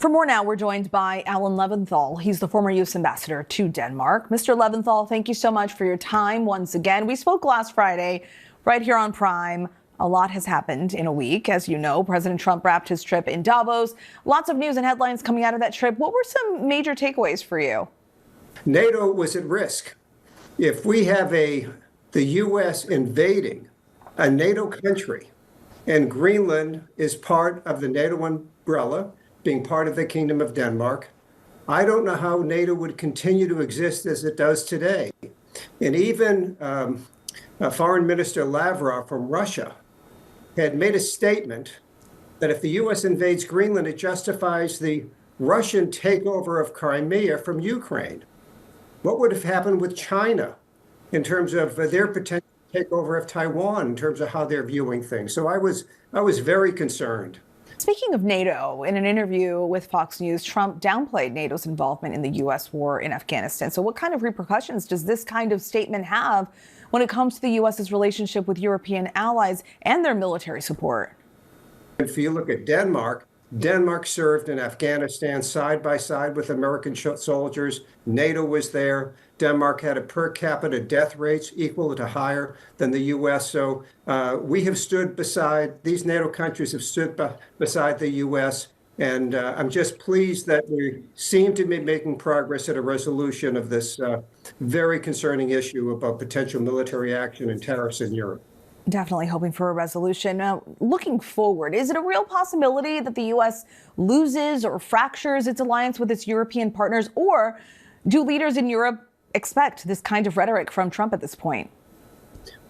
For more now, we're joined by Alan Leventhal. He's the former U.S. ambassador to Denmark. Mr. Leventhal, thank you so much for your time once again. We spoke last Friday right here on Prime. A lot has happened in a week. As you know, President Trump wrapped his trip in Davos. Lots of news and headlines coming out of that trip. What were some major takeaways for you? NATO was at risk. If we have the U.S. invading a NATO country, and Greenland is part of the NATO umbrella, being part of the Kingdom of Denmark, I don't know how NATO would continue to exist as it does today. And even Foreign Minister Lavrov from Russia had made a statement that if the U.S. invades Greenland, it justifies the Russian takeover of Crimea from Ukraine. What would have happened with China in terms of their potential takeover of Taiwan, in terms of how they're viewing things? So I was very concerned. Speaking of NATO, in an interview with Fox News, Trump downplayed NATO's involvement in the U.S. war in Afghanistan. So what kind of repercussions does this kind of statement have when it comes to the U.S.'s relationship with European allies and their military support? If you look at Denmark, Denmark served in Afghanistan side by side with American soldiers. NATO was there. Denmark had a per capita death rates equal to higher than the U.S. So we have stood beside, these NATO countries have stood beside the U.S. And I'm just pleased that we seem to be making progress at a resolution of this very concerning issue about potential military action and tariffs in Europe. Definitely hoping for a resolution. Looking forward, is it a real possibility that the U.S. loses or fractures its alliance with its European partners? Or do leaders in Europe expect this kind of rhetoric from Trump at this point?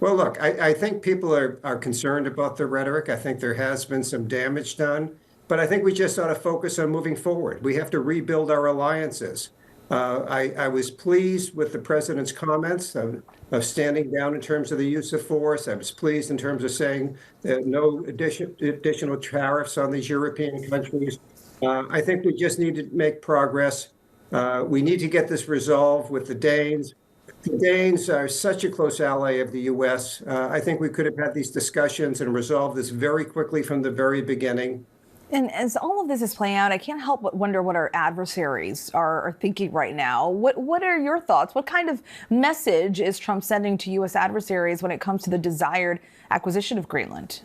Well, look, I think people are concerned about the rhetoric. I think there has been some damage done. But I think we just ought to focus on moving forward. We have to rebuild our alliances. I was pleased with the president's comments of standing down in terms of the use of force. I was pleased in terms of saying no additional tariffs on these European countries. I think we just need to make progress. We need to get this resolved with the Danes. The Danes are such a close ally of the U.S. I think we could have had these discussions and resolved this very quickly from the very beginning. And as all of this is playing out, I can't help but wonder what our adversaries are thinking right now. What are your thoughts? What kind of message is Trump sending to U.S. adversaries when it comes to the desired acquisition of Greenland?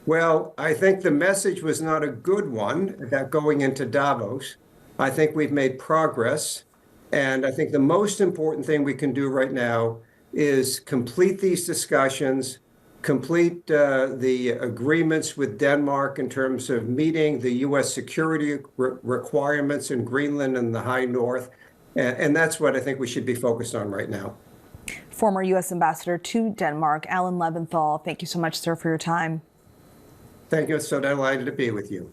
Well, I think the message was not a good one about going into Davos. I think we've made progress. And I think the most important thing we can do right now is complete these discussions, complete the agreements with Denmark in terms of meeting the U.S. security requirements in Greenland and the high north. And that's what I think we should be focused on right now. Former U.S. ambassador to Denmark, Alan Leventhal, thank you so much, sir, for your time. Thank you. It's so delighted to be with you.